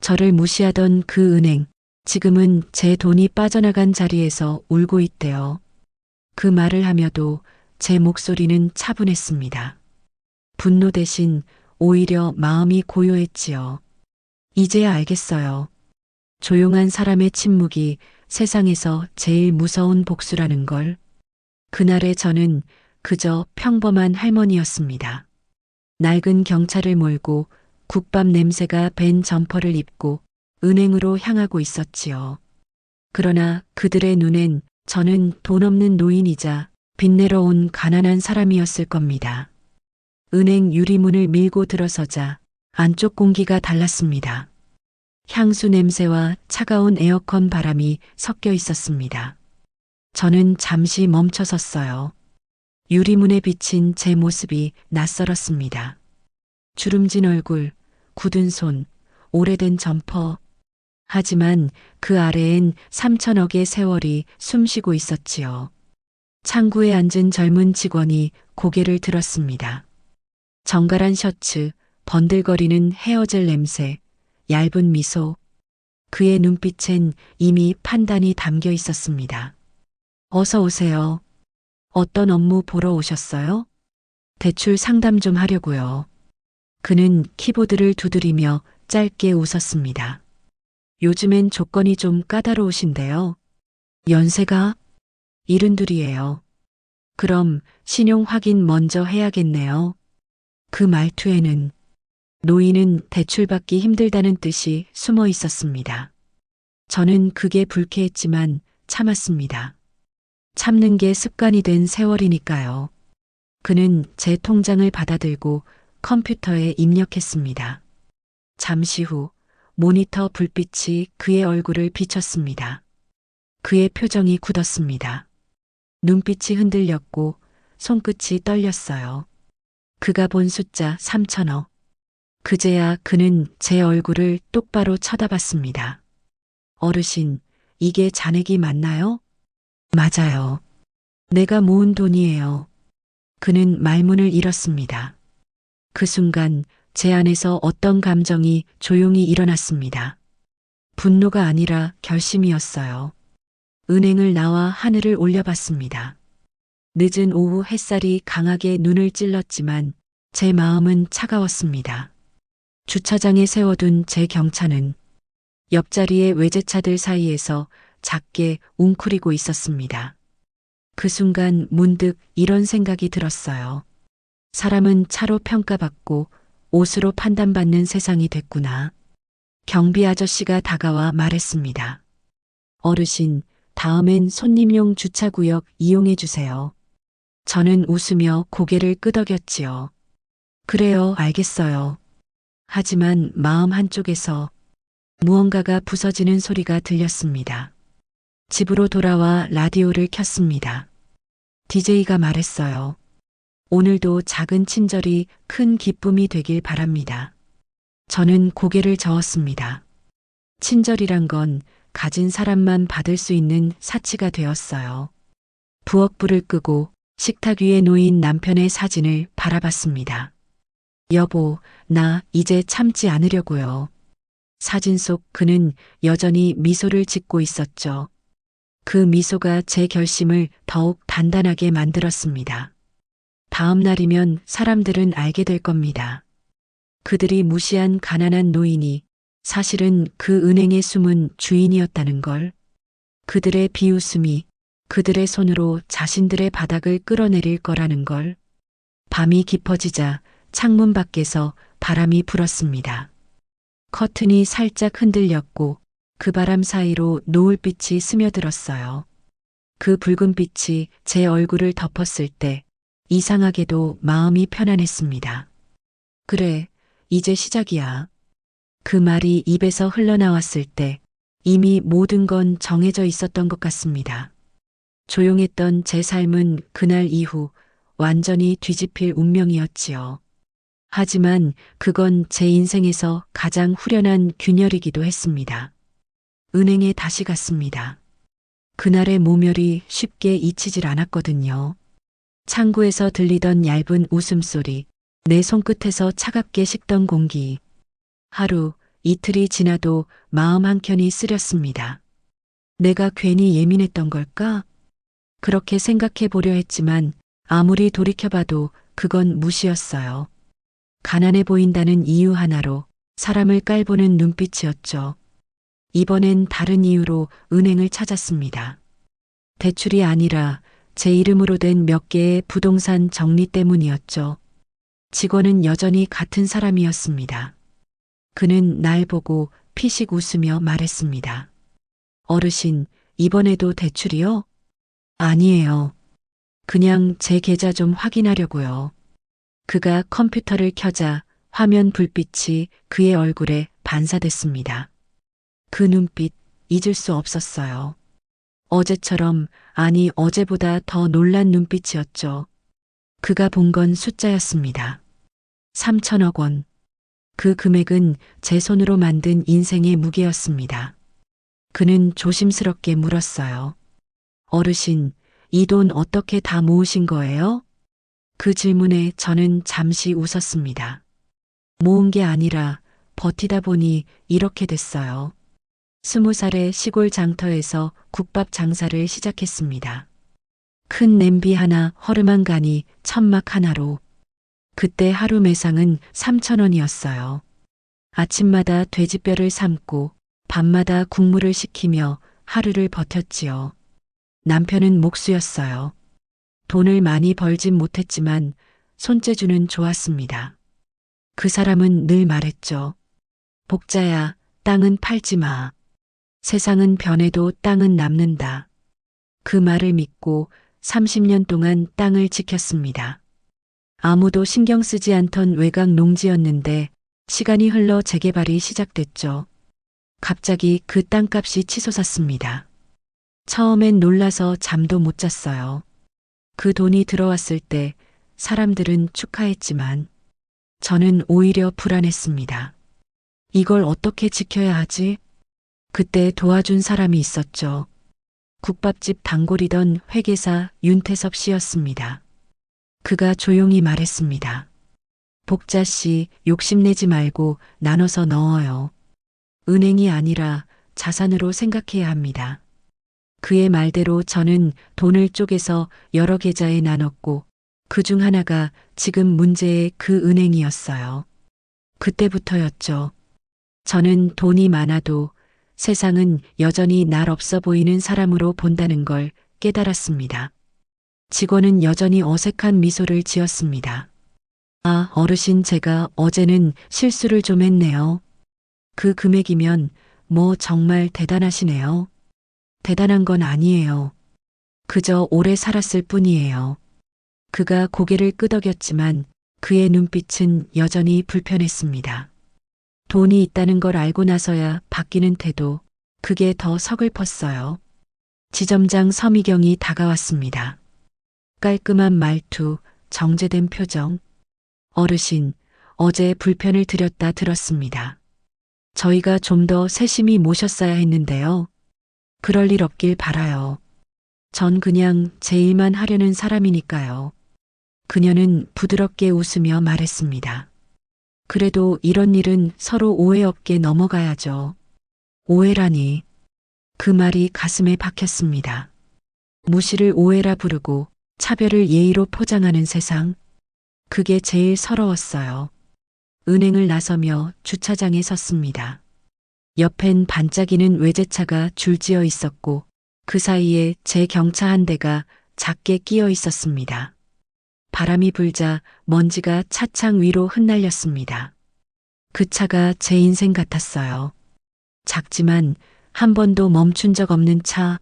저를 무시하던 그 은행, 지금은 제 돈이 빠져나간 자리에서 울고 있대요. 그 말을 하며도 제 목소리는 차분했습니다. 분노 대신 오히려 마음이 고요했지요. 이제야 알겠어요. 조용한 사람의 침묵이 세상에서 제일 무서운 복수라는 걸. 그날의 저는 그저 평범한 할머니였습니다. 낡은 경차를 몰고 국밥 냄새가 밴 점퍼를 입고 은행으로 향하고 있었지요. 그러나 그들의 눈엔 저는 돈 없는 노인이자 빚내러 온 가난한 사람이었을 겁니다. 은행 유리문을 밀고 들어서자 안쪽 공기가 달랐습니다. 향수 냄새와 차가운 에어컨 바람이 섞여 있었습니다. 저는 잠시 멈춰 섰어요. 유리문에 비친 제 모습이 낯설었습니다. 주름진 얼굴, 굳은 손, 오래된 점퍼. 하지만 그 아래엔 3천억의 세월이 숨쉬고 있었지요. 창구에 앉은 젊은 직원이 고개를 들었습니다. 정갈한 셔츠, 번들거리는 헤어젤 냄새, 얇은 미소. 그의 눈빛엔 이미 판단이 담겨 있었습니다. 어서 오세요. 어떤 업무 보러 오셨어요? 대출 상담 좀 하려고요. 그는 키보드를 두드리며 짧게 웃었습니다. 요즘엔 조건이 좀 까다로우신데요. 연세가 72예요. 그럼 신용 확인 먼저 해야겠네요. 그 말투에는 노인은 대출받기 힘들다는 뜻이 숨어 있었습니다. 저는 그게 불쾌했지만 참았습니다. 참는 게 습관이 된 세월이니까요. 그는 제 통장을 받아들고 컴퓨터에 입력했습니다. 잠시 후 모니터 불빛이 그의 얼굴을 비췄습니다. 그의 표정이 굳었습니다. 눈빛이 흔들렸고 손끝이 떨렸어요. 그가 본 숫자 3천억. 그제야 그는 제 얼굴을 똑바로 쳐다봤습니다. 어르신, 이게 잔액이 맞나요? 맞아요. 내가 모은 돈이에요. 그는 말문을 잃었습니다. 그 순간 제 안에서 어떤 감정이 조용히 일어났습니다. 분노가 아니라 결심이었어요. 은행을 나와 하늘을 올려봤습니다. 늦은 오후 햇살이 강하게 눈을 찔렀지만 제 마음은 차가웠습니다. 주차장에 세워둔 제 경차는 옆자리의 외제차들 사이에서 작게 웅크리고 있었습니다. 그 순간 문득 이런 생각이 들었어요. 사람은 차로 평가받고 옷으로 판단받는 세상이 됐구나. 경비 아저씨가 다가와 말했습니다. 어르신, 다음엔 손님용 주차구역 이용해 주세요. 저는 웃으며 고개를 끄덕였지요. 그래요, 알겠어요. 하지만 마음 한쪽에서 무언가가 부서지는 소리가 들렸습니다. 집으로 돌아와 라디오를 켰습니다. DJ가 말했어요. 오늘도 작은 친절이 큰 기쁨이 되길 바랍니다. 저는 고개를 저었습니다. 친절이란 건 가진 사람만 받을 수 있는 사치가 되었어요. 부엌불을 끄고 식탁 위에 놓인 남편의 사진을 바라봤습니다. 여보, 나 이제 참지 않으려고요. 사진 속 그는 여전히 미소를 짓고 있었죠. 그 미소가 제 결심을 더욱 단단하게 만들었습니다. 다음 날이면 사람들은 알게 될 겁니다. 그들이 무시한 가난한 노인이 사실은 그 은행의 숨은 주인이었다는 걸. 그들의 비웃음이 그들의 손으로 자신들의 바닥을 끌어내릴 거라는 걸. 밤이 깊어지자 창문 밖에서 바람이 불었습니다. 커튼이 살짝 흔들렸고 그 바람 사이로 노을빛이 스며들었어요. 그 붉은 빛이 제 얼굴을 덮었을 때 이상하게도 마음이 편안했습니다. 그래, 이제 시작이야. 그 말이 입에서 흘러나왔을 때 이미 모든 건 정해져 있었던 것 같습니다. 조용했던 제 삶은 그날 이후 완전히 뒤집힐 운명이었지요. 하지만 그건 제 인생에서 가장 후련한 균열이기도 했습니다. 은행에 다시 갔습니다. 그날의 모멸이 쉽게 잊히질 않았거든요. 창구에서 들리던 얇은 웃음소리, 내 손끝에서 차갑게 식던 공기. 하루, 이틀이 지나도 마음 한켠이 쓰렸습니다. 내가 괜히 예민했던 걸까? 그렇게 생각해 보려 했지만 아무리 돌이켜봐도 그건 무시였어요. 가난해 보인다는 이유 하나로 사람을 깔보는 눈빛이었죠. 이번엔 다른 이유로 은행을 찾았습니다. 대출이 아니라 제 이름으로 된 몇 개의 부동산 정리 때문이었죠. 직원은 여전히 같은 사람이었습니다. 그는 날 보고 피식 웃으며 말했습니다. 어르신, 이번에도 대출이요? 아니에요. 그냥 제 계좌 좀 확인하려고요. 그가 컴퓨터를 켜자 화면 불빛이 그의 얼굴에 반사됐습니다. 그 눈빛 잊을 수 없었어요. 어제처럼, 아니 어제보다 더 놀란 눈빛이었죠. 그가 본 건 숫자였습니다. 3천억 원. 그 금액은 제 손으로 만든 인생의 무게였습니다. 그는 조심스럽게 물었어요. 어르신, 이 돈 어떻게 다 모으신 거예요? 그 질문에 저는 잠시 웃었습니다. 모은 게 아니라 버티다 보니 이렇게 됐어요. 20살에 시골 장터에서 국밥 장사를 시작했습니다. 큰 냄비 하나, 허름한 간이 천막 하나로. 그때 하루 매상은 3,000원이었어요. 아침마다 돼지뼈를 삶고 밤마다 국물을 식히며 하루를 버텼지요. 남편은 목수였어요. 돈을 많이 벌진 못했지만 손재주는 좋았습니다. 그 사람은 늘 말했죠. 복자야, 땅은 팔지 마. 세상은 변해도 땅은 남는다. 그 말을 믿고 30년 동안 땅을 지켰습니다. 아무도 신경 쓰지 않던 외곽 농지였는데 시간이 흘러 재개발이 시작됐죠. 갑자기 그 땅값이 치솟았습니다. 처음엔 놀라서 잠도 못 잤어요. 그 돈이 들어왔을 때 사람들은 축하했지만 저는 오히려 불안했습니다. 이걸 어떻게 지켜야 하지? 그때 도와준 사람이 있었죠. 국밥집 단골이던 회계사 윤태섭 씨였습니다. 그가 조용히 말했습니다. 복자 씨, 욕심내지 말고 나눠서 넣어요. 은행이 아니라 자산으로 생각해야 합니다. 그의 말대로 저는 돈을 쪼개서 여러 계좌에 나눴고 그 중 하나가 지금 문제의 그 은행이었어요. 그때부터였죠. 저는 돈이 많아도 세상은 여전히 날 없어 보이는 사람으로 본다는 걸 깨달았습니다. 직원은 여전히 어색한 미소를 지었습니다. 아, 어르신, 제가 어제는 실수를 좀 했네요. 그 금액이면 뭐 정말 대단하시네요. 대단한 건 아니에요. 그저 오래 살았을 뿐이에요. 그가 고개를 끄덕였지만 그의 눈빛은 여전히 불편했습니다. 돈이 있다는 걸 알고 나서야 바뀌는 태도, 그게 더 서글펐어요. 지점장 서미경이 다가왔습니다. 깔끔한 말투, 정제된 표정. 어르신, 어제 불편을 드렸다 들었습니다. 저희가 좀 더 세심히 모셨어야 했는데요. 그럴 일 없길 바라요. 전 그냥 제 일만 하려는 사람이니까요. 그녀는 부드럽게 웃으며 말했습니다. 그래도 이런 일은 서로 오해 없게 넘어가야죠. 오해라니. 그 말이 가슴에 박혔습니다. 무시를 오해라 부르고 차별을 예의로 포장하는 세상. 그게 제일 서러웠어요. 은행을 나서며 주차장에 섰습니다. 옆엔 반짝이는 외제차가 줄지어 있었고 그 사이에 제 경차 한 대가 작게 끼어 있었습니다. 바람이 불자 먼지가 차창 위로 흩날렸습니다. 그 차가 제 인생 같았어요. 작지만 한 번도 멈춘 적 없는 차,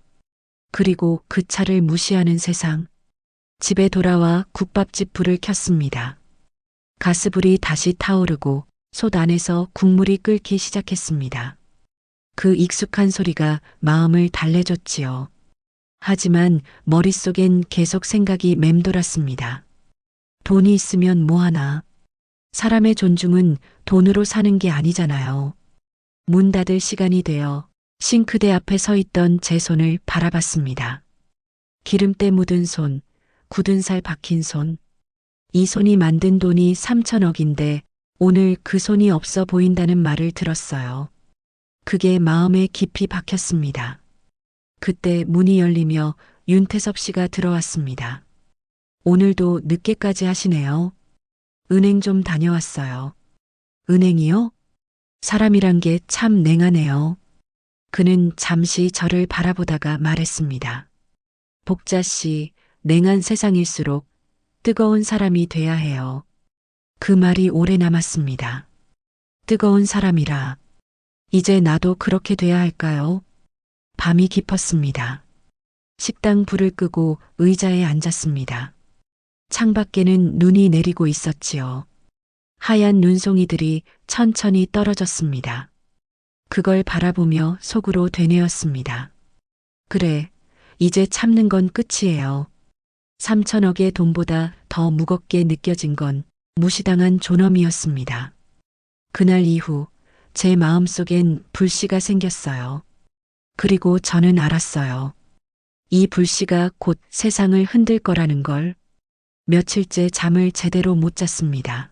그리고 그 차를 무시하는 세상. 집에 돌아와 국밥집 불을 켰습니다. 가스불이 다시 타오르고 솥 안에서 국물이 끓기 시작했습니다. 그 익숙한 소리가 마음을 달래줬지요. 하지만 머릿속엔 계속 생각이 맴돌았습니다. 돈이 있으면 뭐하나. 사람의 존중은 돈으로 사는 게 아니잖아요. 문 닫을 시간이 되어 싱크대 앞에 서 있던 제 손을 바라봤습니다. 기름때 묻은 손, 굳은 살 박힌 손. 이 손이 만든 돈이 3천억인데 오늘 그 손이 없어 보인다는 말을 들었어요. 그게 마음에 깊이 박혔습니다. 그때 문이 열리며 윤태섭 씨가 들어왔습니다. 오늘도 늦게까지 하시네요. 은행 좀 다녀왔어요. 은행이요? 사람이란 게 참 냉하네요. 그는 잠시 저를 바라보다가 말했습니다. 복자 씨, 냉한 세상일수록 뜨거운 사람이 돼야 해요. 그 말이 오래 남았습니다. 뜨거운 사람이라. 이제 나도 그렇게 돼야 할까요? 밤이 깊었습니다. 식당 불을 끄고 의자에 앉았습니다. 창밖에는 눈이 내리고 있었지요. 하얀 눈송이들이 천천히 떨어졌습니다. 그걸 바라보며 속으로 되뇌었습니다. 그래, 이제 참는 건 끝이에요. 3천억의 돈보다 더 무겁게 느껴진 건 무시당한 존엄이었습니다. 그날 이후 제 마음속엔 불씨가 생겼어요. 그리고 저는 알았어요. 이 불씨가 곧 세상을 흔들 거라는 걸. 며칠째 잠을 제대로 못 잤습니다.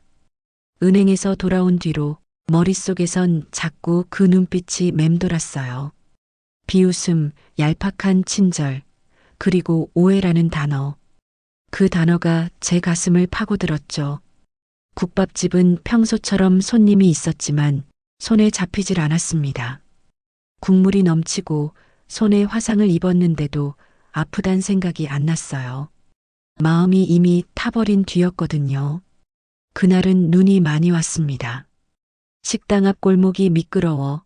은행에서 돌아온 뒤로 머릿속에선 자꾸 그 눈빛이 맴돌았어요. 비웃음, 얄팍한 친절, 그리고 오해라는 단어. 그 단어가 제 가슴을 파고들었죠. 국밥집은 평소처럼 손님이 있었지만 손에 잡히질 않았습니다. 국물이 넘치고 손에 화상을 입었는데도 아프단 생각이 안 났어요. 마음이 이미 타버린 뒤였거든요. 그날은 눈이 많이 왔습니다. 식당 앞 골목이 미끄러워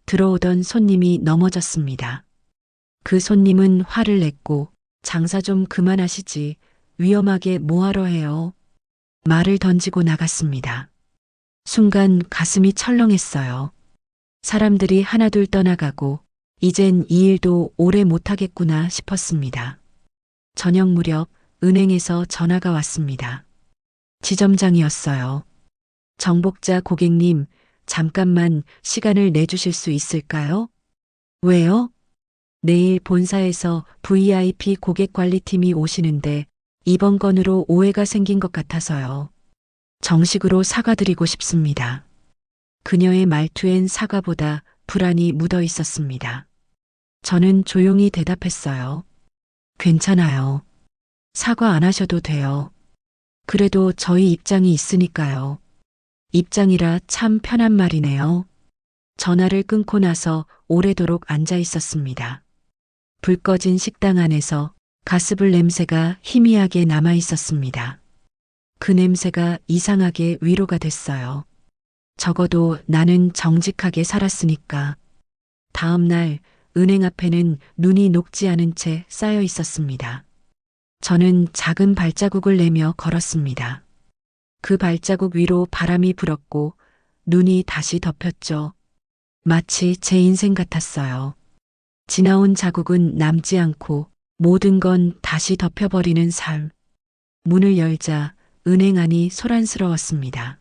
들어오던 손님이 넘어졌습니다. 그 손님은 화를 냈고 장사 좀 그만하시지 위험하게 뭐하러 해요. 말을 던지고 나갔습니다. 순간 가슴이 철렁했어요. 사람들이 하나둘 떠나가고 이젠 이 일도 오래 못하겠구나 싶었습니다. 저녁 무렵 은행에서 전화가 왔습니다. 지점장이었어요. 정복자 고객님, 잠깐만 시간을 내주실 수 있을까요? 왜요? 내일 본사에서 VIP 고객관리팀이 오시는데 이번 건으로 오해가 생긴 것 같아서요. 정식으로 사과드리고 싶습니다. 그녀의 말투엔 사과보다 불안이 묻어 있었습니다. 저는 조용히 대답했어요. 괜찮아요. 사과 안 하셔도 돼요. 그래도 저희 입장이 있으니까요. 입장이라 참 편한 말이네요. 전화를 끊고 나서 오래도록 앉아 있었습니다. 불 꺼진 식당 안에서 가스불 냄새가 희미하게 남아 있었습니다. 그 냄새가 이상하게 위로가 됐어요. 적어도 나는 정직하게 살았으니까. 다음 날 은행 앞에는 눈이 녹지 않은 채 쌓여 있었습니다. 저는 작은 발자국을 내며 걸었습니다. 그 발자국 위로 바람이 불었고 눈이 다시 덮였죠. 마치 제 인생 같았어요. 지나온 자국은 남지 않고 모든 건 다시 덮여버리는 삶. 문을 열자 은행 안이 소란스러웠습니다.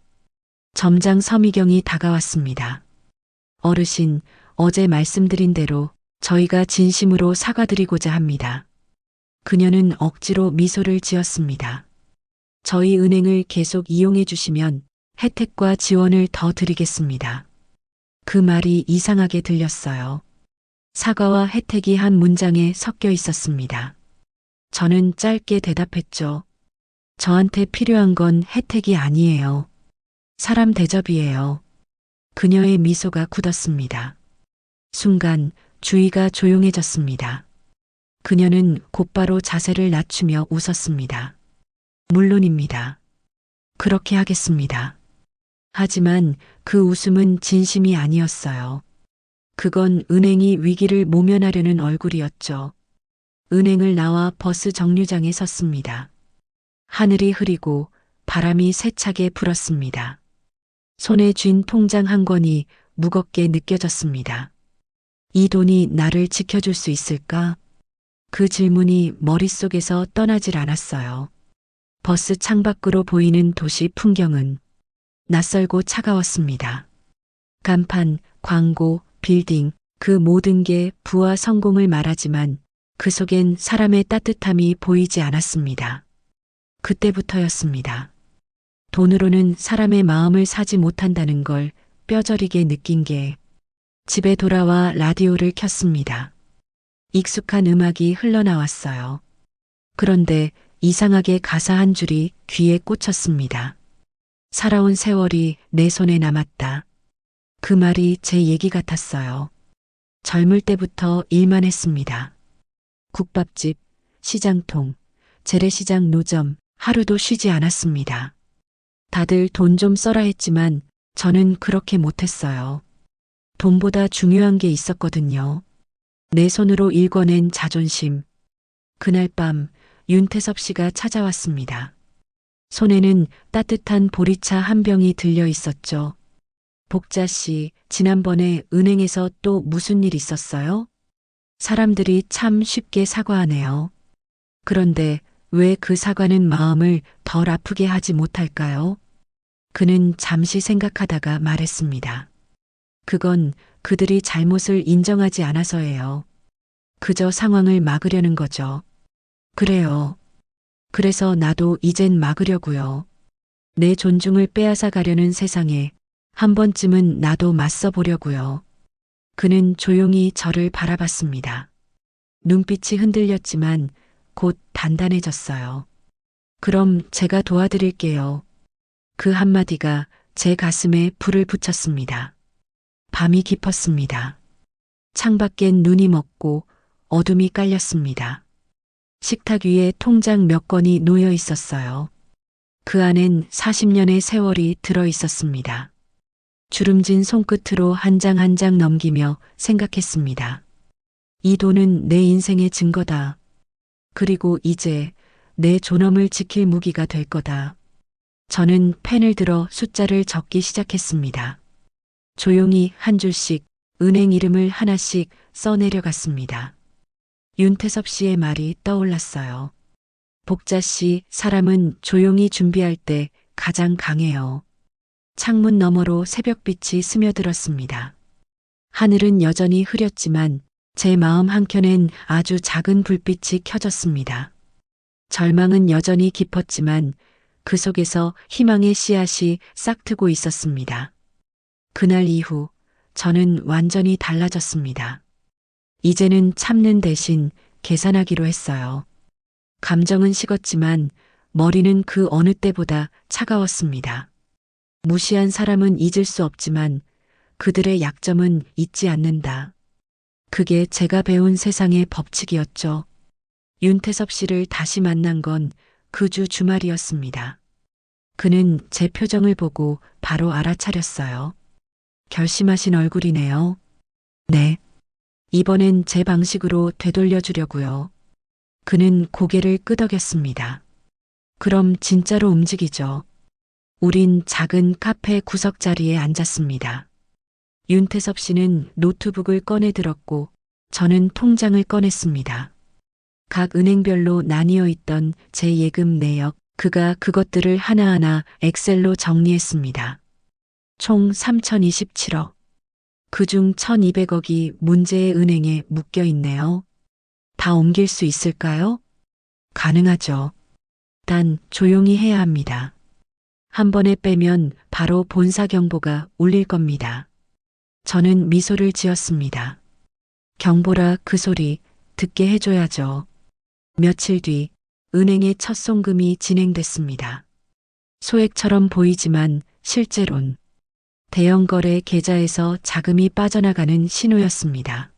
점장 서미경이 다가왔습니다. 어르신, 어제 말씀드린 대로 저희가 진심으로 사과드리고자 합니다. 그녀는 억지로 미소를 지었습니다. 저희 은행을 계속 이용해 주시면 혜택과 지원을 더 드리겠습니다. 그 말이 이상하게 들렸어요. 사과와 혜택이 한 문장에 섞여 있었습니다. 저는 짧게 대답했죠. 저한테 필요한 건 혜택이 아니에요. 사람 대접이에요. 그녀의 미소가 굳었습니다. 순간 주위가 조용해졌습니다. 그녀는 곧바로 자세를 낮추며 웃었습니다. 물론입니다. 그렇게 하겠습니다. 하지만 그 웃음은 진심이 아니었어요. 그건 은행이 위기를 모면하려는 얼굴이었죠. 은행을 나와 버스 정류장에 섰습니다. 하늘이 흐리고 바람이 세차게 불었습니다. 손에 쥔 통장 한 권이 무겁게 느껴졌습니다. 이 돈이 나를 지켜줄 수 있을까? 그 질문이 머릿속에서 떠나질 않았어요. 버스 창밖으로 보이는 도시 풍경은 낯설고 차가웠습니다. 간판, 광고, 빌딩, 그 모든 게 부와 성공을 말하지만 그 속엔 사람의 따뜻함이 보이지 않았습니다. 그때부터였습니다. 돈으로는 사람의 마음을 사지 못한다는 걸 뼈저리게 느낀 게 집에 돌아와 라디오를 켰습니다. 익숙한 음악이 흘러나왔어요. 그런데 이상하게 가사 한 줄이 귀에 꽂혔습니다. 살아온 세월이 내 손에 남았다. 그 말이 제 얘기 같았어요. 젊을 때부터 일만 했습니다. 국밥집, 시장통, 재래시장 노점, 하루도 쉬지 않았습니다. 다들 돈 좀 써라 했지만 저는 그렇게 못했어요. 돈보다 중요한 게 있었거든요. 내 손으로 일궈낸 자존심. 그날 밤 윤태섭 씨가 찾아왔습니다. 손에는 따뜻한 보리차 한 병이 들려 있었죠. 복자 씨, 지난번에 은행에서 또 무슨 일 있었어요? 사람들이 참 쉽게 사과하네요. 그런데 왜 그 사과는 마음을 덜 아프게 하지 못할까요? 그는 잠시 생각하다가 말했습니다. 그건 그들이 잘못을 인정하지 않아서예요. 그저 상황을 막으려는 거죠. 그래요. 그래서 나도 이젠 막으려고요. 내 존중을 빼앗아 가려는 세상에 한 번쯤은 나도 맞서 보려고요. 그는 조용히 저를 바라봤습니다. 눈빛이 흔들렸지만 곧 단단해졌어요. 그럼 제가 도와드릴게요. 그 한마디가 제 가슴에 불을 붙였습니다. 밤이 깊었습니다. 창밖엔 눈이 먹고 어둠이 깔렸습니다. 식탁 위에 통장 몇 건이 놓여 있었어요. 그 안엔 40년의 세월이 들어 있었습니다. 주름진 손끝으로 한 장 한 장 넘기며 생각했습니다. 이 돈은 내 인생의 증거다. 그리고 이제 내 존엄을 지킬 무기가 될 거다. 저는 펜을 들어 숫자를 적기 시작했습니다. 조용히 한 줄씩 은행 이름을 하나씩 써내려갔습니다. 윤태섭 씨의 말이 떠올랐어요. 복자 씨, 사람은 조용히 준비할 때 가장 강해요. 창문 너머로 새벽빛이 스며들었습니다. 하늘은 여전히 흐렸지만 제 마음 한켠엔 아주 작은 불빛이 켜졌습니다. 절망은 여전히 깊었지만 그 속에서 희망의 씨앗이 싹트고 있었습니다. 그날 이후 저는 완전히 달라졌습니다. 이제는 참는 대신 계산하기로 했어요. 감정은 식었지만 머리는 그 어느 때보다 차가웠습니다. 무시한 사람은 잊을 수 없지만 그들의 약점은 잊지 않는다. 그게 제가 배운 세상의 법칙이었죠. 윤태섭 씨를 다시 만난 건 그 주 주말이었습니다. 그는 제 표정을 보고 바로 알아차렸어요. 결심하신 얼굴이네요. 네. 이번엔 제 방식으로 되돌려 주려고요. 그는 고개를 끄덕였습니다. 그럼 진짜로 움직이죠. 우린 작은 카페 구석자리에 앉았습니다. 윤태섭 씨는 노트북을 꺼내 들었고 저는 통장을 꺼냈습니다. 각 은행별로 나뉘어 있던 제 예금 내역, 그가 그것들을 하나하나 엑셀로 정리했습니다. 총 3,027억. 그중 1,200억이 문제의 은행에 묶여 있네요. 다 옮길 수 있을까요? 가능하죠. 단 조용히 해야 합니다. 한 번에 빼면 바로 본사 경보가 울릴 겁니다. 저는 미소를 지었습니다. 경보라 그 소리 듣게 해줘야죠. 며칠 뒤 은행의 첫 송금이 진행됐습니다. 소액처럼 보이지만 실제론 대형 거래 계좌에서 자금이 빠져나가는 신호였습니다.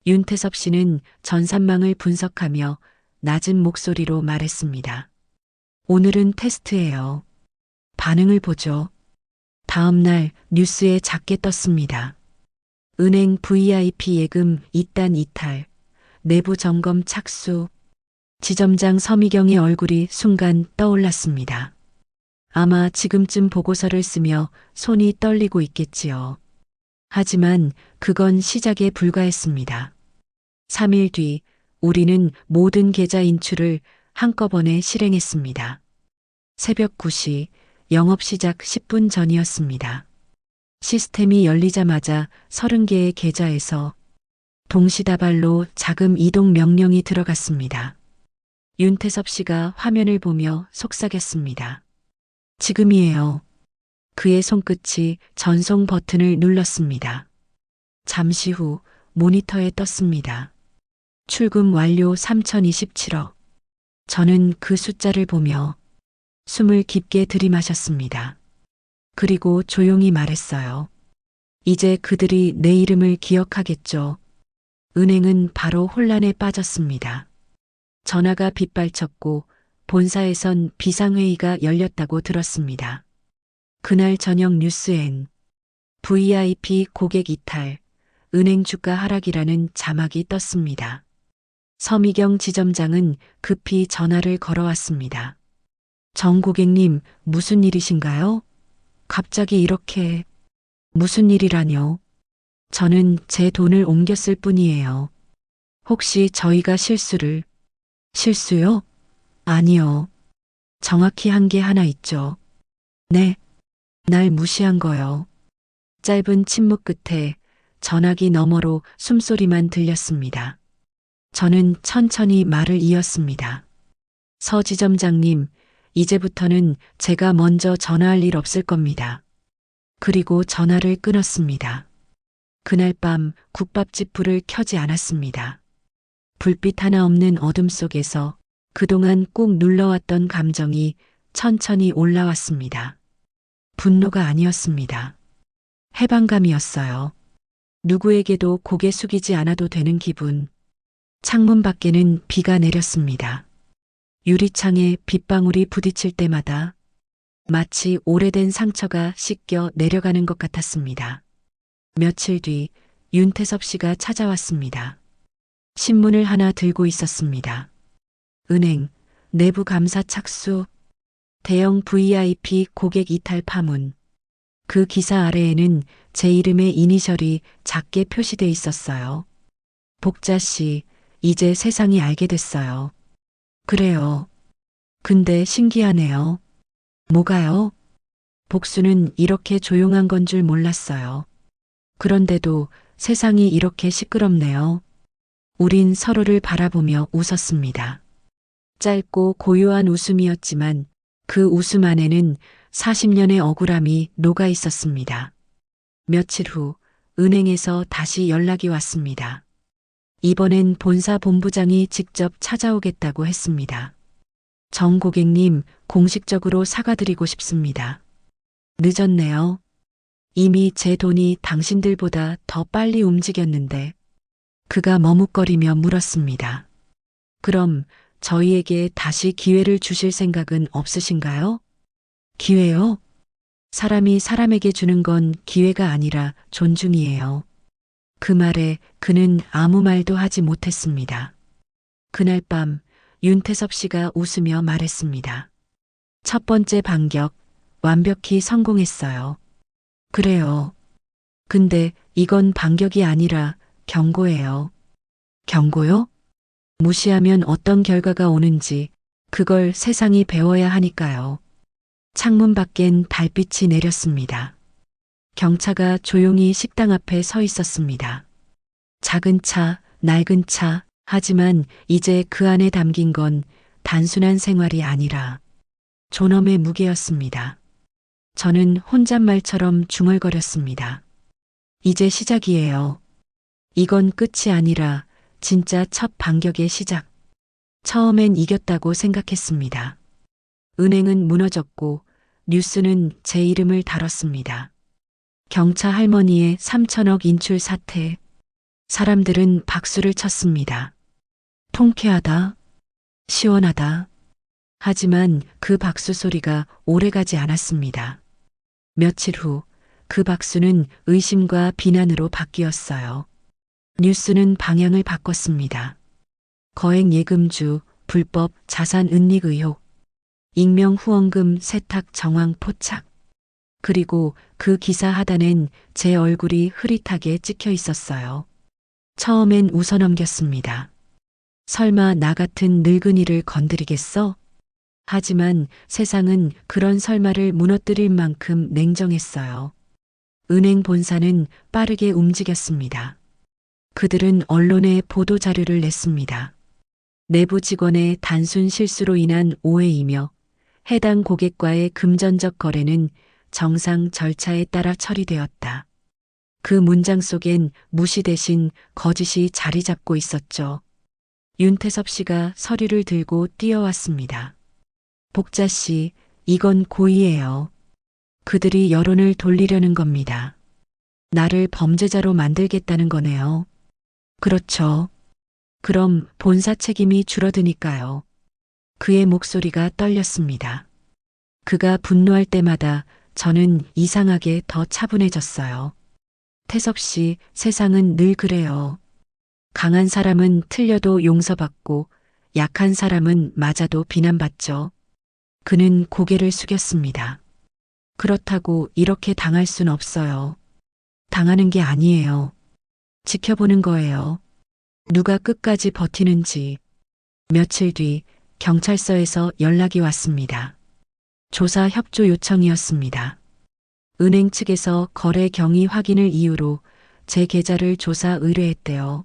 윤태섭 씨는 전산망을 분석하며 낮은 목소리로 말했습니다. 오늘은 테스트예요. 반응을 보죠. 다음 날 뉴스에 작게 떴습니다. 은행 VIP 예금 이단 이탈, 내부 점검 착수. 지점장 서미경의 얼굴이 순간 떠올랐습니다. 아마 지금쯤 보고서를 쓰며 손이 떨리고 있겠지요. 하지만 그건 시작에 불과했습니다. 3일 뒤 우리는 모든 계좌 인출을 한꺼번에 실행했습니다. 새벽 9시 영업 시작 10분 전이었습니다. 시스템이 열리자마자 30개의 계좌에서 동시다발로 자금 이동 명령이 들어갔습니다. 윤태섭 씨가 화면을 보며 속삭였습니다. 지금이에요. 그의 손끝이 전송 버튼을 눌렀습니다. 잠시 후 모니터에 떴습니다. 출금 완료 3027억. 저는 그 숫자를 보며 숨을 깊게 들이마셨습니다. 그리고 조용히 말했어요. 이제 그들이 내 이름을 기억하겠죠. 은행은 바로 혼란에 빠졌습니다. 전화가 빗발쳤고 본사에선 비상회의가 열렸다고 들었습니다. 그날 저녁 뉴스엔 VIP 고객 이탈, 은행 주가 하락이라는 자막이 떴습니다. 서미경 지점장은 급히 전화를 걸어왔습니다. 정 고객님, 무슨 일이신가요? 갑자기 이렇게. 무슨 일이라뇨? 저는 제 돈을 옮겼을 뿐이에요. 혹시 저희가 실수요? 아니요. 정확히 한 게 하나 있죠. 네. 날 무시한 거요. 짧은 침묵 끝에 전화기 너머로 숨소리만 들렸습니다. 저는 천천히 말을 이었습니다. 서 지점장님, 이제부터는 제가 먼저 전화할 일 없을 겁니다. 그리고 전화를 끊었습니다. 그날 밤 국밥집 불을 켜지 않았습니다. 불빛 하나 없는 어둠 속에서 그동안 꾹 눌러왔던 감정이 천천히 올라왔습니다. 분노가 아니었습니다. 해방감이었어요. 누구에게도 고개 숙이지 않아도 되는 기분. 창문 밖에는 비가 내렸습니다. 유리창에 빗방울이 부딪힐 때마다 마치 오래된 상처가 씻겨 내려가는 것 같았습니다. 며칠 뒤 윤태섭 씨가 찾아왔습니다. 신문을 하나 들고 있었습니다. 은행, 내부 감사 착수, 대형 VIP 고객 이탈 파문. 그 기사 아래에는 제 이름의 이니셜이 작게 표시돼 있었어요. 복자 씨, 이제 세상이 알게 됐어요. 그래요. 근데 신기하네요. 뭐가요? 복수는 이렇게 조용한 건 줄 몰랐어요. 그런데도 세상이 이렇게 시끄럽네요. 우린 서로를 바라보며 웃었습니다. 짧고 고요한 웃음이었지만 그 웃음 안에는 40년의 억울함이 녹아 있었습니다. 며칠 후 은행에서 다시 연락이 왔습니다. 이번엔 본사 본부장이 직접 찾아오겠다고 했습니다. 정 고객님, 공식적으로 사과드리고 싶습니다. 늦었네요. 이미 제 돈이 당신들보다 더 빨리 움직였는데. 그가 머뭇거리며 물었습니다. 그럼 저희에게 다시 기회를 주실 생각은 없으신가요? 기회요? 사람이 사람에게 주는 건 기회가 아니라 존중이에요. 그 말에 그는 아무 말도 하지 못했습니다. 그날 밤 윤태섭 씨가 웃으며 말했습니다. 첫 번째 반격, 완벽히 성공했어요. 그래요. 근데 이건 반격이 아니라 경고예요. 경고요? 무시하면 어떤 결과가 오는지 그걸 세상이 배워야 하니까요. 창문 밖엔 달빛이 내렸습니다. 경차가 조용히 식당 앞에 서 있었습니다. 작은 차, 낡은 차, 하지만 이제 그 안에 담긴 건 단순한 생활이 아니라 존엄의 무게였습니다. 저는 혼잣말처럼 중얼거렸습니다. 이제 시작이에요. 이건 끝이 아니라 진짜 첫 반격의 시작. 처음엔 이겼다고 생각했습니다. 은행은 무너졌고 뉴스는 제 이름을 다뤘습니다. 경차 할머니의 3천억 인출 사태. 사람들은 박수를 쳤습니다. 통쾌하다. 시원하다. 하지만 그 박수 소리가 오래가지 않았습니다. 며칠 후 그 박수는 의심과 비난으로 바뀌었어요. 뉴스는 방향을 바꿨습니다. 거액 예금주, 불법 자산 은닉 의혹, 익명 후원금 세탁 정황 포착. 그리고 그 기사 하단엔 제 얼굴이 흐릿하게 찍혀 있었어요. 처음엔 웃어넘겼습니다. 설마 나 같은 늙은이를 건드리겠어? 하지만 세상은 그런 설마를 무너뜨릴 만큼 냉정했어요. 은행 본사는 빠르게 움직였습니다. 그들은 언론에 보도 자료를 냈습니다. 내부 직원의 단순 실수로 인한 오해이며 해당 고객과의 금전적 거래는 정상 절차에 따라 처리되었다. 그 문장 속엔 무시 대신 거짓이 자리 잡고 있었죠. 윤태섭 씨가 서류를 들고 뛰어왔습니다. 복자 씨, 이건 고의예요. 그들이 여론을 돌리려는 겁니다. 나를 범죄자로 만들겠다는 거네요. 그렇죠. 그럼 본사 책임이 줄어드니까요. 그의 목소리가 떨렸습니다. 그가 분노할 때마다 저는 이상하게 더 차분해졌어요. 태섭 씨, 세상은 늘 그래요. 강한 사람은 틀려도 용서받고 약한 사람은 맞아도 비난받죠. 그는 고개를 숙였습니다. 그렇다고 이렇게 당할 순 없어요. 당하는 게 아니에요. 지켜보는 거예요. 누가 끝까지 버티는지. 며칠 뒤 경찰서에서 연락이 왔습니다. 조사 협조 요청이었습니다. 은행 측에서 거래 경위 확인을 이유로 제 계좌를 조사 의뢰했대요.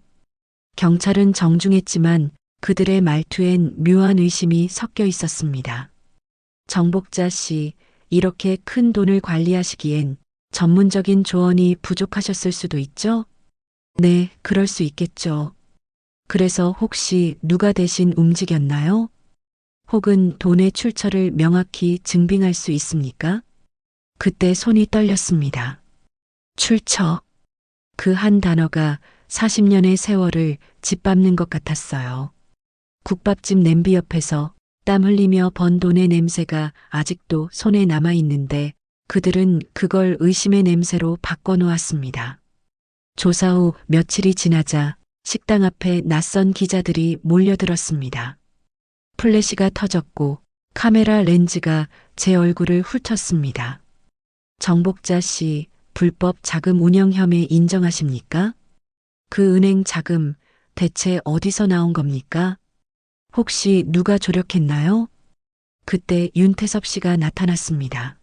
경찰은 정중했지만 그들의 말투엔 묘한 의심이 섞여 있었습니다. 정복자 씨, 이렇게 큰 돈을 관리하시기엔 전문적인 조언이 부족하셨을 수도 있죠? 네, 그럴 수 있겠죠. 그래서 혹시 누가 대신 움직였나요? 혹은 돈의 출처를 명확히 증빙할 수 있습니까? 그때 손이 떨렸습니다. 출처. 그 한 단어가 40년의 세월을 짓밟는 것 같았어요. 국밥집 냄비 옆에서 땀 흘리며 번 돈의 냄새가 아직도 손에 남아 있는데 그들은 그걸 의심의 냄새로 바꿔놓았습니다. 조사 후 며칠이 지나자 식당 앞에 낯선 기자들이 몰려들었습니다. 플래시가 터졌고 카메라 렌즈가 제 얼굴을 훑었습니다. 정복자 씨, 불법 자금 운영 혐의 인정하십니까? 그 은행 자금 대체 어디서 나온 겁니까? 혹시 누가 조력했나요? 그때 윤태섭 씨가 나타났습니다.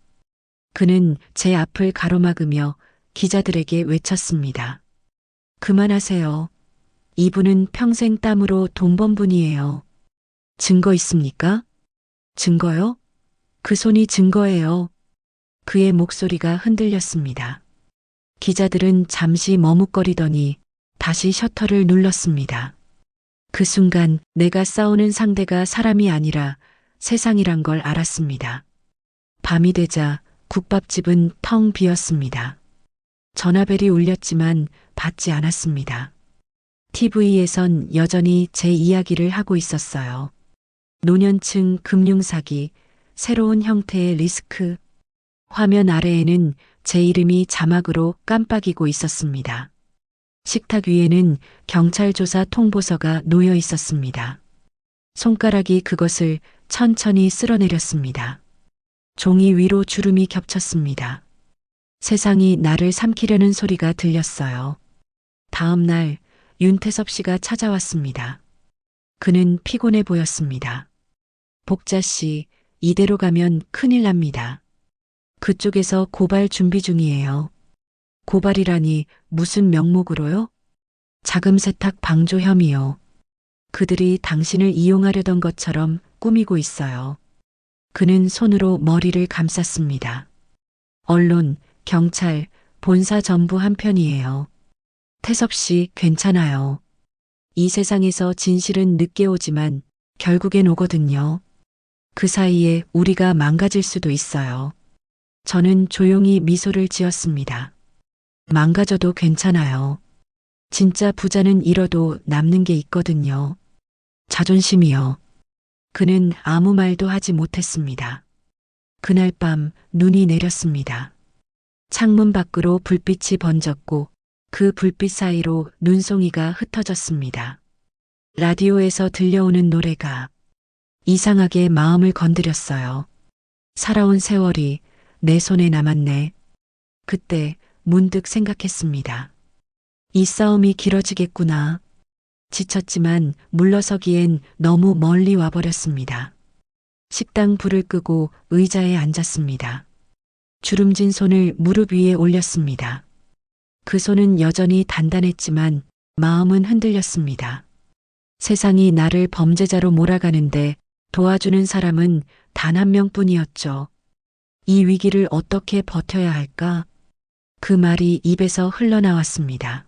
그는 제 앞을 가로막으며 기자들에게 외쳤습니다. 그만하세요. 이분은 평생 땀으로 돈 번 분이에요. 증거 있습니까? 증거요? 그 손이 증거예요. 그의 목소리가 흔들렸습니다. 기자들은 잠시 머뭇거리더니 다시 셔터를 눌렀습니다. 그 순간 내가 싸우는 상대가 사람이 아니라 세상이란 걸 알았습니다. 밤이 되자 국밥집은 텅 비었습니다. 전화벨이 울렸지만 받지 않았습니다. TV에선 여전히 제 이야기를 하고 있었어요. 노년층 금융사기, 새로운 형태의 리스크. 화면 아래에는 제 이름이 자막으로 깜빡이고 있었습니다. 식탁 위에는 경찰 조사 통보서가 놓여 있었습니다. 손가락이 그것을 천천히 쓸어내렸습니다. 종이 위로 주름이 겹쳤습니다. 세상이 나를 삼키려는 소리가 들렸어요. 다음 날 윤태섭 씨가 찾아왔습니다. 그는 피곤해 보였습니다. 복자 씨, 이대로 가면 큰일 납니다. 그쪽에서 고발 준비 중이에요. 고발이라니 무슨 명목으로요? 자금 세탁 방조 혐의요. 그들이 당신을 이용하려던 것처럼 꾸미고 있어요. 그는 손으로 머리를 감쌌습니다. 언론, 경찰, 본사 전부 한편이에요. 태섭 씨, 괜찮아요. 이 세상에서 진실은 늦게 오지만 결국엔 오거든요. 그 사이에 우리가 망가질 수도 있어요. 저는 조용히 미소를 지었습니다. 망가져도 괜찮아요. 진짜 부자는 잃어도 남는 게 있거든요. 자존심이요. 그는 아무 말도 하지 못했습니다. 그날 밤 눈이 내렸습니다. 창문 밖으로 불빛이 번졌고 그 불빛 사이로 눈송이가 흩어졌습니다. 라디오에서 들려오는 노래가 이상하게 마음을 건드렸어요. 살아온 세월이 내 손에 남았네. 그때 문득 생각했습니다. 이 싸움이 길어지겠구나. 지쳤지만 물러서기엔 너무 멀리 와버렸습니다. 식당 불을 끄고 의자에 앉았습니다. 주름진 손을 무릎 위에 올렸습니다. 그 손은 여전히 단단했지만 마음은 흔들렸습니다. 세상이 나를 범죄자로 몰아가는데 도와주는 사람은 단 한 명뿐이었죠. 이 위기를 어떻게 버텨야 할까? 그 말이 입에서 흘러나왔습니다.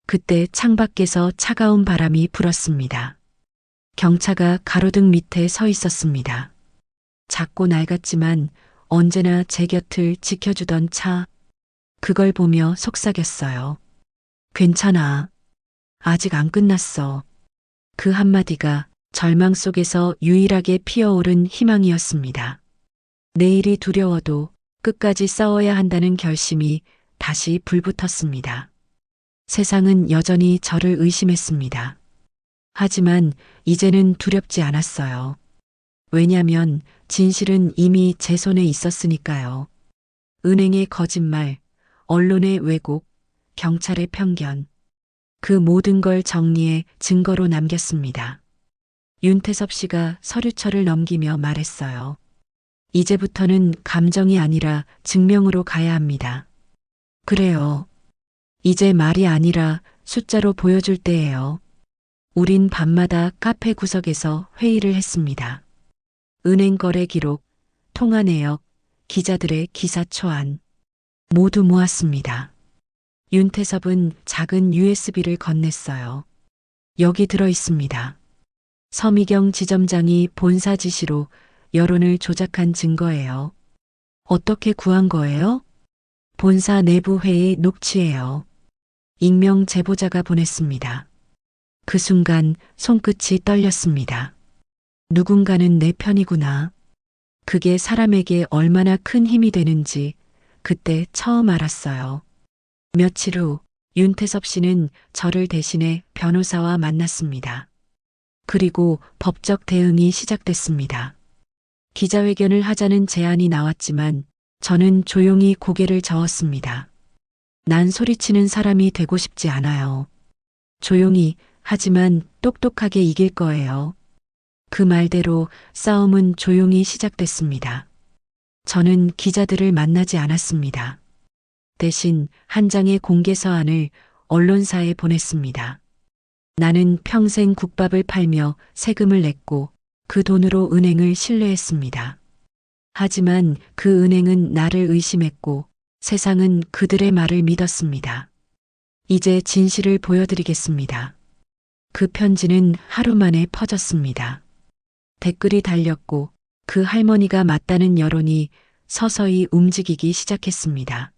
그때 창밖에서 차가운 바람이 불었습니다. 경차가 가로등 밑에 서 있었습니다. 작고 낡았지만 언제나 제 곁을 지켜주던 차. 그걸 보며 속삭였어요. 괜찮아. 아직 안 끝났어. 그 한마디가 절망 속에서 유일하게 피어오른 희망이었습니다. 내일이 두려워도 끝까지 싸워야 한다는 결심이 다시 불붙었습니다. 세상은 여전히 저를 의심했습니다. 하지만 이제는 두렵지 않았어요. 왜냐면 진실은 이미 제 손에 있었으니까요. 은행의 거짓말, 언론의 왜곡, 경찰의 편견. 그 모든 걸 정리해 증거로 남겼습니다. 윤태섭 씨가 서류철을 넘기며 말했어요. 이제부터는 감정이 아니라 증명으로 가야 합니다. 그래요. 이제 말이 아니라 숫자로 보여줄 때예요. 우린 밤마다 카페 구석에서 회의를 했습니다. 은행 거래 기록, 통화 내역, 기자들의 기사 초안. 모두 모았습니다. 윤태섭은 작은 USB를 건넸어요. 여기 들어 있습니다. 서미경 지점장이 본사 지시로 여론을 조작한 증거예요. 어떻게 구한 거예요? 본사 내부 회의 녹취예요. 익명 제보자가 보냈습니다. 그 순간 손끝이 떨렸습니다. 누군가는 내 편이구나. 그게 사람에게 얼마나 큰 힘이 되는지 그때 처음 알았어요. 며칠 후 윤태섭 씨는 저를 대신해 변호사와 만났습니다. 그리고 법적 대응이 시작됐습니다. 기자회견을 하자는 제안이 나왔지만 저는 조용히 고개를 저었습니다. 난 소리치는 사람이 되고 싶지 않아요. 조용히 하지만 똑똑하게 이길 거예요. 그 말대로 싸움은 조용히 시작됐습니다. 저는 기자들을 만나지 않았습니다. 대신 한 장의 공개 서한을 언론사에 보냈습니다. 나는 평생 국밥을 팔며 세금을 냈고 그 돈으로 은행을 신뢰했습니다. 하지만 그 은행은 나를 의심했고 세상은 그들의 말을 믿었습니다. 이제 진실을 보여드리겠습니다. 그 편지는 하루 만에 퍼졌습니다. 댓글이 달렸고 그 할머니가 맞다는 여론이 서서히 움직이기 시작했습니다.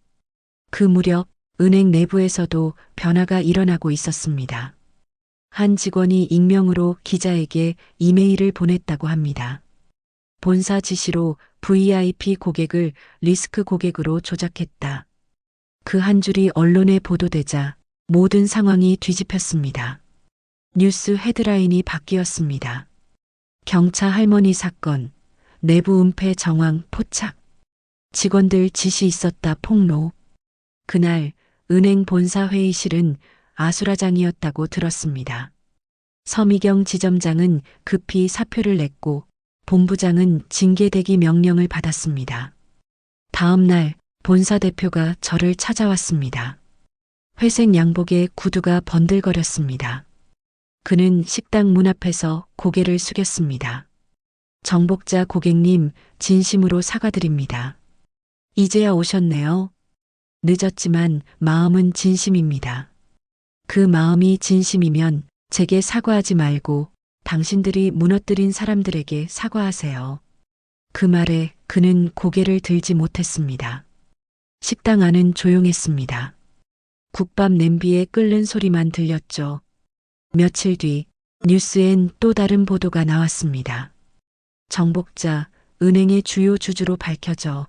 그 무렵 은행 내부에서도 변화가 일어나고 있었습니다. 한 직원이 익명으로 기자에게 이메일을 보냈다고 합니다. 본사 지시로 VIP 고객을 리스크 고객으로 조작했다. 그 한 줄이 언론에 보도되자 모든 상황이 뒤집혔습니다. 뉴스 헤드라인이 바뀌었습니다. 경차 할머니 사건, 내부 은폐 정황 포착, 직원들 지시 있었다 폭로. 그날 은행 본사 회의실은 아수라장이었다고 들었습니다. 서미경 지점장은 급히 사표를 냈고 본부장은 징계대기 명령을 받았습니다. 다음 날 본사 대표가 저를 찾아왔습니다. 회색 양복에 구두가 번들거렸습니다. 그는 식당 문 앞에서 고개를 숙였습니다. 정복자 고객님, 진심으로 사과드립니다. 이제야 오셨네요. 늦었지만 마음은 진심입니다. 그 마음이 진심이면 제게 사과하지 말고 당신들이 무너뜨린 사람들에게 사과하세요. 그 말에 그는 고개를 들지 못했습니다. 식당 안은 조용했습니다. 국밥 냄비에 끓는 소리만 들렸죠. 며칠 뒤 뉴스엔 또 다른 보도가 나왔습니다. 정복자, 은행의 주요 주주로 밝혀져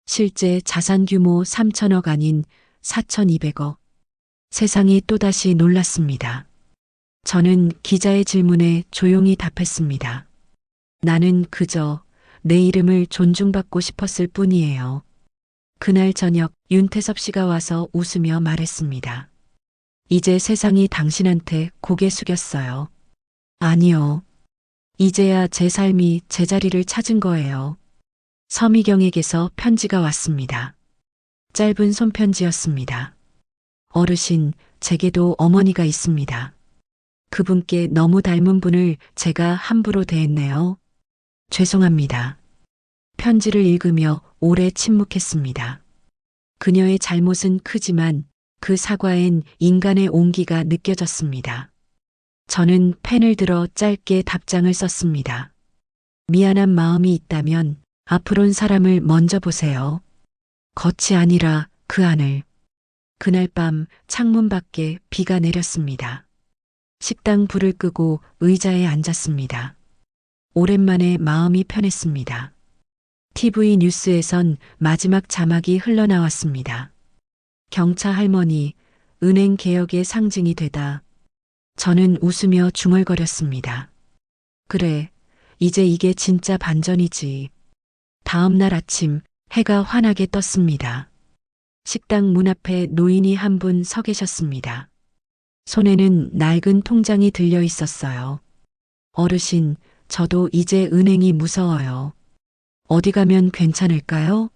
실제 자산 규모 3천억 아닌 4,200억. 세상이 또다시 놀랐습니다. 저는 기자의 질문에 조용히 답했습니다. 나는 그저 내 이름을 존중받고 싶었을 뿐이에요. 그날 저녁 윤태섭 씨가 와서 웃으며 말했습니다. 이제 세상이 당신한테 고개 숙였어요. 아니요. 이제야 제 삶이 제자리를 찾은 거예요. 서미경에게서 편지가 왔습니다. 짧은 손편지였습니다. 어르신, 제게도 어머니가 있습니다. 그분께 너무 닮은 분을 제가 함부로 대했네요. 죄송합니다. 편지를 읽으며 오래 침묵했습니다. 그녀의 잘못은 크지만 그 사과엔 인간의 온기가 느껴졌습니다. 저는 펜을 들어 짧게 답장을 썼습니다. 미안한 마음이 있다면 앞으론 사람을 먼저 보세요. 겉이 아니라 그 안을. 그날 밤 창문 밖에 비가 내렸습니다. 식당 불을 끄고 의자에 앉았습니다. 오랜만에 마음이 편했습니다. TV 뉴스에선 마지막 자막이 흘러나왔습니다. 경차 할머니, 은행 개혁의 상징이 되다. 저는 웃으며 중얼거렸습니다. 그래, 이제 이게 진짜 반전이지. 다음 날 아침 해가 환하게 떴습니다. 식당 문 앞에 노인이 한 분 서 계셨습니다. 손에는 낡은 통장이 들려 있었어요. 어르신, 저도 이제 은행이 무서워요. 어디 가면 괜찮을까요?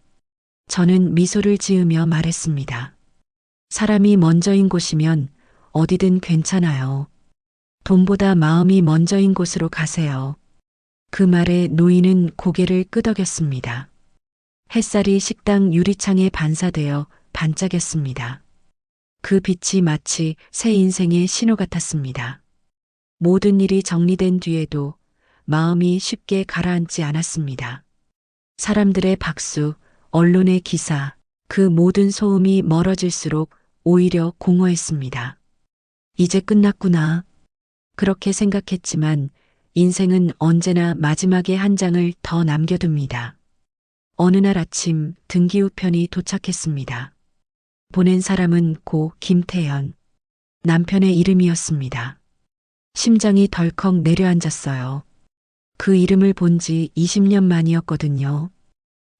저는 미소를 지으며 말했습니다. 사람이 먼저인 곳이면 어디든 괜찮아요. 돈보다 마음이 먼저인 곳으로 가세요. 그 말에 노인은 고개를 끄덕였습니다. 햇살이 식당 유리창에 반사되어 반짝였습니다. 그 빛이 마치 새 인생의 신호 같았습니다. 모든 일이 정리된 뒤에도 마음이 쉽게 가라앉지 않았습니다. 사람들의 박수, 언론의 기사, 그 모든 소음이 멀어질수록 오히려 공허했습니다. 이제 끝났구나. 그렇게 생각했지만 인생은 언제나 마지막에 한 장을 더 남겨둡니다. 어느 날 아침 등기우편이 도착했습니다. 보낸 사람은 고 김태연, 남편의 이름이었습니다. 심장이 덜컥 내려앉았어요. 그 이름을 본 지 20년 만이었거든요.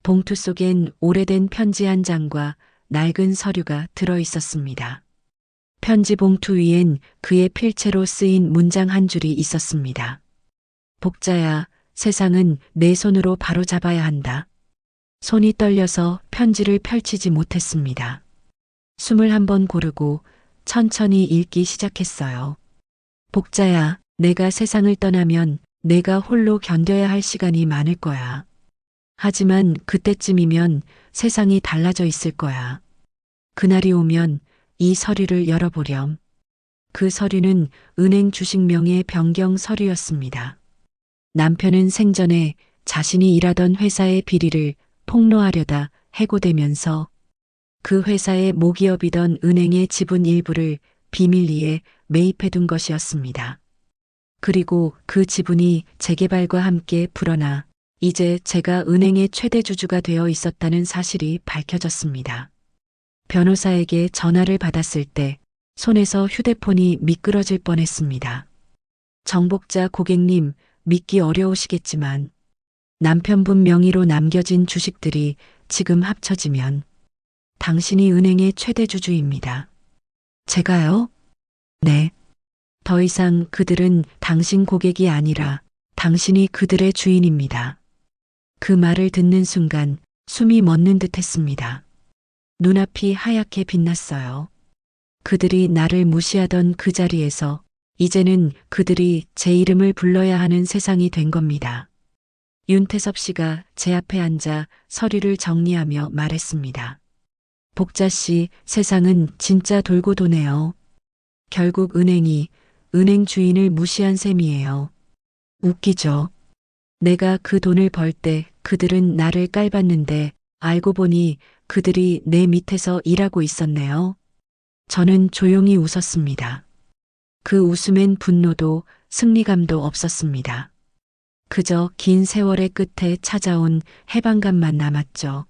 봉투 속엔 오래된 편지 한 장과 낡은 서류가 들어 있었습니다. 편지 봉투 위엔 그의 필체로 쓰인 문장 한 줄이 있었습니다. 복자야, 세상은 내 손으로 바로잡아야 한다. 손이 떨려서 편지를 펼치지 못했습니다. 숨을 한번 고르고 천천히 읽기 시작했어요. 복자야, 내가 세상을 떠나면 내가 홀로 견뎌야 할 시간이 많을 거야. 하지만 그때쯤이면 세상이 달라져 있을 거야. 그날이 오면 이 서류를 열어보렴. 그 서류는 은행 주식명의 변경 서류였습니다. 남편은 생전에 자신이 일하던 회사의 비리를 폭로하려다 해고되면서 그 회사의 모기업이던 은행의 지분 일부를 비밀리에 매입해둔 것이었습니다. 그리고 그 지분이 재개발과 함께 불어나 이제 제가 은행의 최대 주주가 되어 있었다는 사실이 밝혀졌습니다. 변호사에게 전화를 받았을 때 손에서 휴대폰이 미끄러질 뻔했습니다. 정복자 고객님, 믿기 어려우시겠지만 남편분 명의로 남겨진 주식들이 지금 합쳐지면 당신이 은행의 최대 주주입니다. 제가요? 네. 더 이상 그들은 당신 고객이 아니라 당신이 그들의 주인입니다. 그 말을 듣는 순간 숨이 멎는 듯 했습니다. 눈앞이 하얗게 빛났어요. 그들이 나를 무시하던 그 자리에서 이제는 그들이 제 이름을 불러야 하는 세상이 된 겁니다. 윤태섭 씨가 제 앞에 앉아 서류를 정리하며 말했습니다. 복자 씨, 세상은 진짜 돌고 도네요. 결국 은행이 은행 주인을 무시한 셈이에요. 웃기죠? 내가 그 돈을 벌 때 그들은 나를 깔봤는데 알고 보니 그들이 내 밑에서 일하고 있었네요. 저는 조용히 웃었습니다. 그 웃음엔 분노도 승리감도 없었습니다. 그저 긴 세월의 끝에 찾아온 해방감만 남았죠.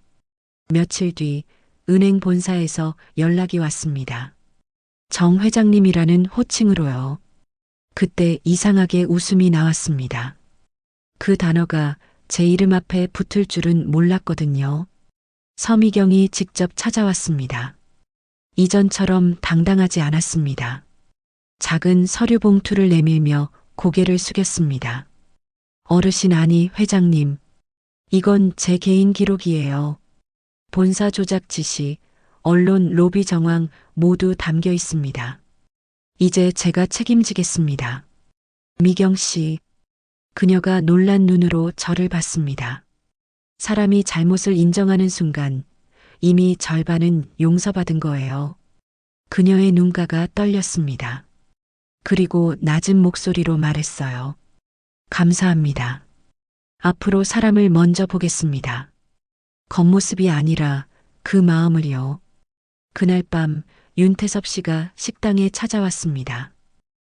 며칠 뒤 은행 본사에서 연락이 왔습니다. 정 회장님이라는 호칭으로요. 그때 이상하게 웃음이 나왔습니다. 그 단어가 제 이름 앞에 붙을 줄은 몰랐거든요. 서미경이 직접 찾아왔습니다. 이전처럼 당당하지 않았습니다. 작은 서류 봉투를 내밀며 고개를 숙였습니다. 어르신 아니 회장님, 이건 제 개인 기록이에요. 본사 조작 지시, 언론 로비 정황 모두 담겨 있습니다. 이제 제가 책임지겠습니다. 미경 씨, 그녀가 놀란 눈으로 저를 봤습니다. 사람이 잘못을 인정하는 순간 이미 절반은 용서받은 거예요. 그녀의 눈가가 떨렸습니다. 그리고 낮은 목소리로 말했어요. 감사합니다. 앞으로 사람을 먼저 보겠습니다. 겉모습이 아니라 그 마음을요. 그날 밤 윤태섭 씨가 식당에 찾아왔습니다.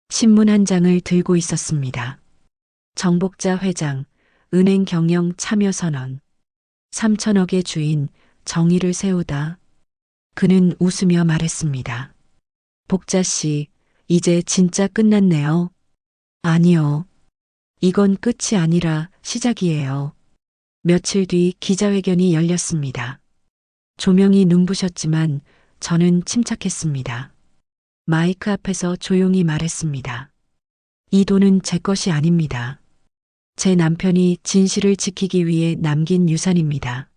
신문 한 장을 들고 있었습니다. 정복자 회장, 은행 경영 참여 선언. 3천억의 주인, 정의를 세우다. 그는 웃으며 말했습니다. 복자 씨, 이제 진짜 끝났네요. 아니요. 이건 끝이 아니라 시작이에요. 며칠 뒤 기자회견이 열렸습니다. 조명이 눈부셨지만 저는 침착했습니다. 마이크 앞에서 조용히 말했습니다. 이 돈은 제 것이 아닙니다. 제 남편이 진실을 지키기 위해 남긴 유산입니다.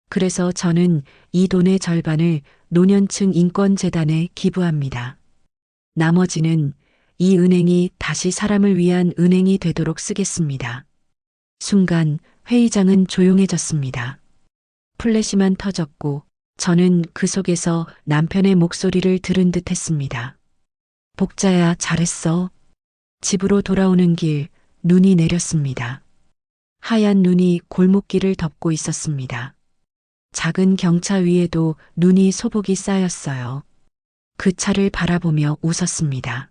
그래서 저는 이 돈의 절반을 노년층 인권재단에 기부합니다. 나머지는 이 은행이 다시 사람을 위한 은행이 되도록 쓰겠습니다. 순간 회의장은 조용해졌습니다. 플래시만 터졌고 저는 그 속에서 남편의 목소리를 들은 듯 했습니다. 복자야, 잘했어. 집으로 돌아오는 길 눈이 내렸습니다. 하얀 눈이 골목길을 덮고 있었습니다. 작은 경차 위에도 눈이 소복이 쌓였어요. 그 차를 바라보며 웃었습니다.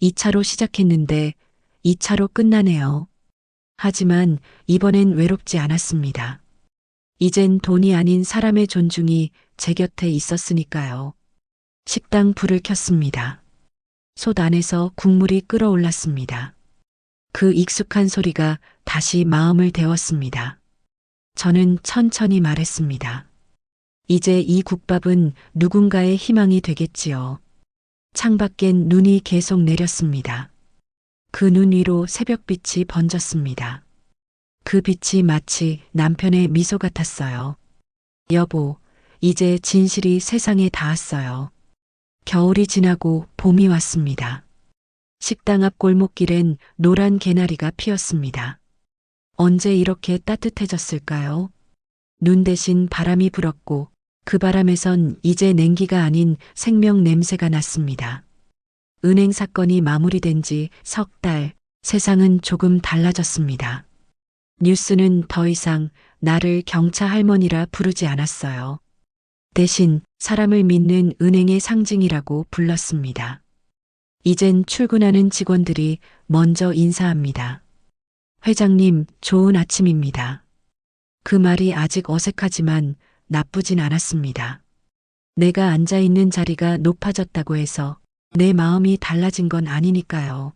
2차로 시작했는데 2차로 끝나네요. 하지만 이번엔 외롭지 않았습니다. 이젠 돈이 아닌 사람의 존중이 제 곁에 있었으니까요. 식당 불을 켰습니다. 솥 안에서 국물이 끓어올랐습니다. 그 익숙한 소리가 다시 마음을 데웠습니다. 저는 천천히 말했습니다. 이제 이 국밥은 누군가의 희망이 되겠지요. 창밖엔 눈이 계속 내렸습니다. 그 눈 위로 새벽빛이 번졌습니다. 그 빛이 마치 남편의 미소 같았어요. 여보, 이제 진실이 세상에 닿았어요. 겨울이 지나고 봄이 왔습니다. 식당 앞 골목길엔 노란 개나리가 피었습니다. 언제 이렇게 따뜻해졌을까요? 눈 대신 바람이 불었고 그 바람에선 이제 냉기가 아닌 생명 냄새가 났습니다. 은행 사건이 마무리된 지 석 달, 세상은 조금 달라졌습니다. 뉴스는 더 이상 나를 경차 할머니라 부르지 않았어요. 대신 사람을 믿는 은행의 상징이라고 불렀습니다. 이젠 출근하는 직원들이 먼저 인사합니다. 회장님, 좋은 아침입니다. 그 말이 아직 어색하지만 나쁘진 않았습니다. 내가 앉아 있는 자리가 높아졌다고 해서 내 마음이 달라진 건 아니니까요.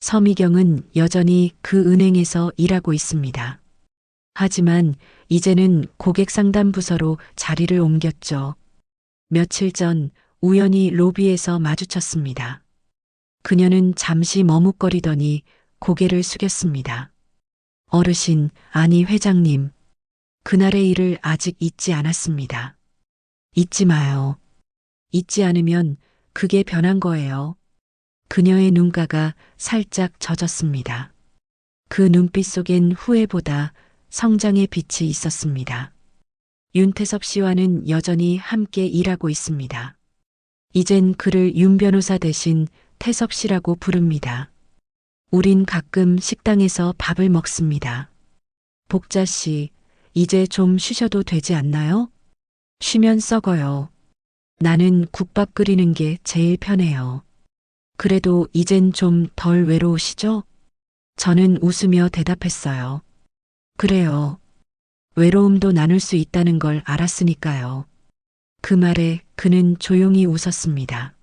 서미경은 여전히 그 은행에서 일하고 있습니다. 하지만 이제는 고객 상담 부서로 자리를 옮겼죠. 며칠 전 우연히 로비에서 마주쳤습니다. 그녀는 잠시 머뭇거리더니 고개를 숙였습니다. 어르신, 아니 회장님. 그날의 일을 아직 잊지 않았습니다. 잊지 마요. 잊지 않으면 그게 변한 거예요. 그녀의 눈가가 살짝 젖었습니다. 그 눈빛 속엔 후회보다 성장의 빛이 있었습니다. 윤태섭 씨와는 여전히 함께 일하고 있습니다. 이젠 그를 윤 변호사 대신 태섭 씨라고 부릅니다. 우린 가끔 식당에서 밥을 먹습니다. 복자 씨, 이제 좀 쉬셔도 되지 않나요? 쉬면 썩어요. 나는 국밥 끓이는 게 제일 편해요. 그래도 이젠 좀 덜 외로우시죠? 저는 웃으며 대답했어요. 그래요. 외로움도 나눌 수 있다는 걸 알았으니까요. 그 말에 그는 조용히 웃었습니다.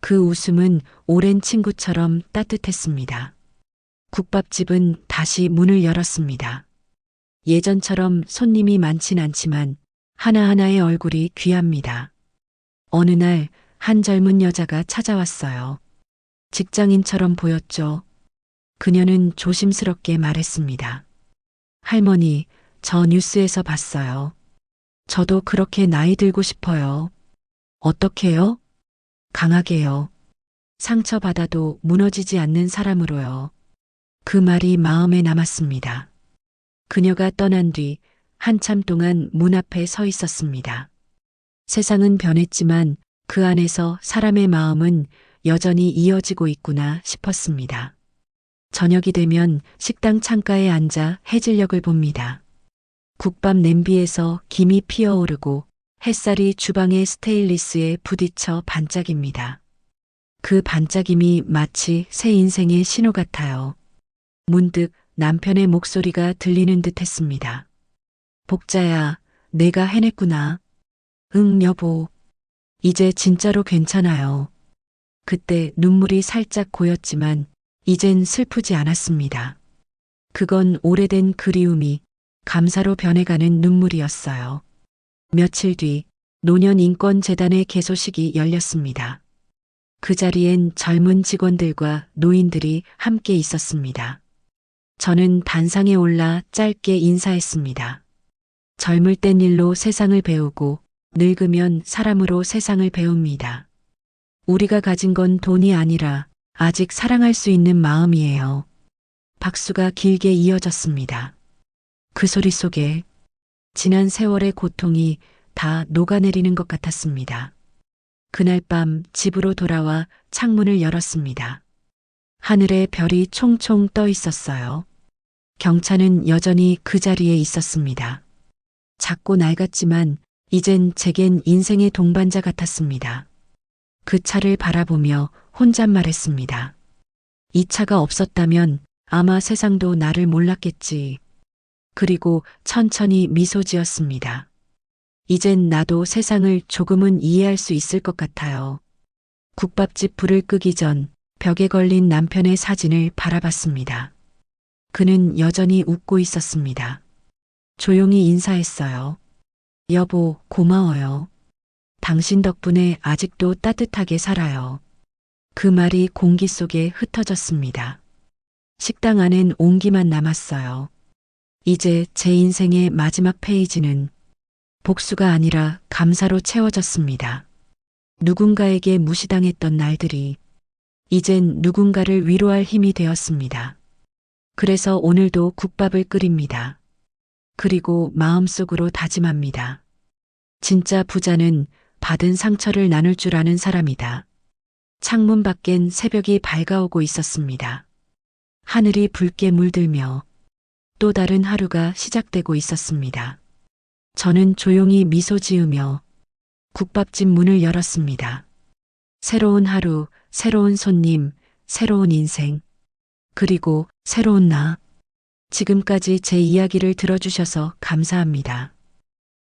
그 웃음은 오랜 친구처럼 따뜻했습니다. 국밥집은 다시 문을 열었습니다. 예전처럼 손님이 많진 않지만 하나하나의 얼굴이 귀합니다. 어느 날 한 젊은 여자가 찾아왔어요. 직장인처럼 보였죠. 그녀는 조심스럽게 말했습니다. 할머니, 저 뉴스에서 봤어요. 저도 그렇게 나이 들고 싶어요. 어떻게요? 강하게요. 상처받아도 무너지지 않는 사람으로요. 그 말이 마음에 남았습니다. 그녀가 떠난 뒤 한참 동안 문 앞에 서 있었습니다. 세상은 변했지만 그 안에서 사람의 마음은 여전히 이어지고 있구나 싶었습니다. 저녁이 되면 식당 창가에 앉아 해질녘을 봅니다. 국밥 냄비에서 김이 피어오르고 햇살이 주방의 스테인리스에 부딪혀 반짝입니다. 그 반짝임이 마치 새 인생의 신호 같아요. 문득 남편의 목소리가 들리는 듯 했습니다. 복자야, 내가 해냈구나. 응, 여보. 이제 진짜로 괜찮아요. 그때 눈물이 살짝 고였지만 이젠 슬프지 않았습니다. 그건 오래된 그리움이 감사로 변해가는 눈물이었어요. 며칠 뒤 노년인권재단의 개소식이 열렸습니다. 그 자리엔 젊은 직원들과 노인들이 함께 있었습니다. 저는 단상에 올라 짧게 인사했습니다. 젊을 땐 일로 세상을 배우고 늙으면 사람으로 세상을 배웁니다. 우리가 가진 건 돈이 아니라 아직 사랑할 수 있는 마음이에요. 박수가 길게 이어졌습니다. 그 소리 속에 지난 세월의 고통이 다 녹아내리는 것 같았습니다. 그날 밤 집으로 돌아와 창문을 열었습니다. 하늘에 별이 총총 떠 있었어요. 경차는 여전히 그 자리에 있었습니다. 작고 낡았지만 이젠 제겐 인생의 동반자 같았습니다. 그 차를 바라보며 혼잣말했습니다. 이 차가 없었다면 아마 세상도 나를 몰랐겠지. 그리고 천천히 미소 지었습니다. 이젠 나도 세상을 조금은 이해할 수 있을 것 같아요. 국밥집 불을 끄기 전 벽에 걸린 남편의 사진을 바라봤습니다. 그는 여전히 웃고 있었습니다. 조용히 인사했어요. 여보, 고마워요. 당신 덕분에 아직도 따뜻하게 살아요. 그 말이 공기 속에 흩어졌습니다. 식당 안엔 온기만 남았어요. 이제 제 인생의 마지막 페이지는 복수가 아니라 감사로 채워졌습니다. 누군가에게 무시당했던 날들이 이젠 누군가를 위로할 힘이 되었습니다. 그래서 오늘도 국밥을 끓입니다. 그리고 마음속으로 다짐합니다. 진짜 부자는 받은 상처를 나눌 줄 아는 사람이다. 창문 밖엔 새벽이 밝아오고 있었습니다. 하늘이 붉게 물들며 또 다른 하루가 시작되고 있었습니다. 저는 조용히 미소 지으며 국밥집 문을 열었습니다. 새로운 하루, 새로운 손님, 새로운 인생, 그리고 새로운 나. 지금까지 제 이야기를 들어주셔서 감사합니다.